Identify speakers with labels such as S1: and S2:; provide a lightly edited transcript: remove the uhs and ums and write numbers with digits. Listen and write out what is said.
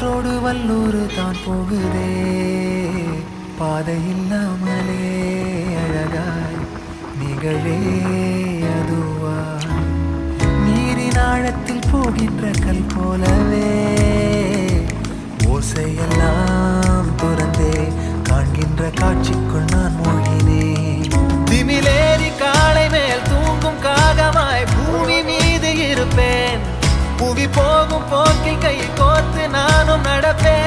S1: காற்றோடு வல்லூர் தான் போகுதே பாதை இல்லாமலே அழகாய் நிகழே அதுவாய் நீரின் ஆழத்தில் போகின்ற கல் போலவே ஓசையெல்லாம் துறந்தே காண்கின்ற காட்சிக்குள் நான் மூழ்கினேன். திமிலேறி காளை மேல் தூங்கும் காகமாய் பூமி மீது இருப்பேன். புவி போகும் போக்கில் கை கோர்த்து நானும் நடப்பேன்.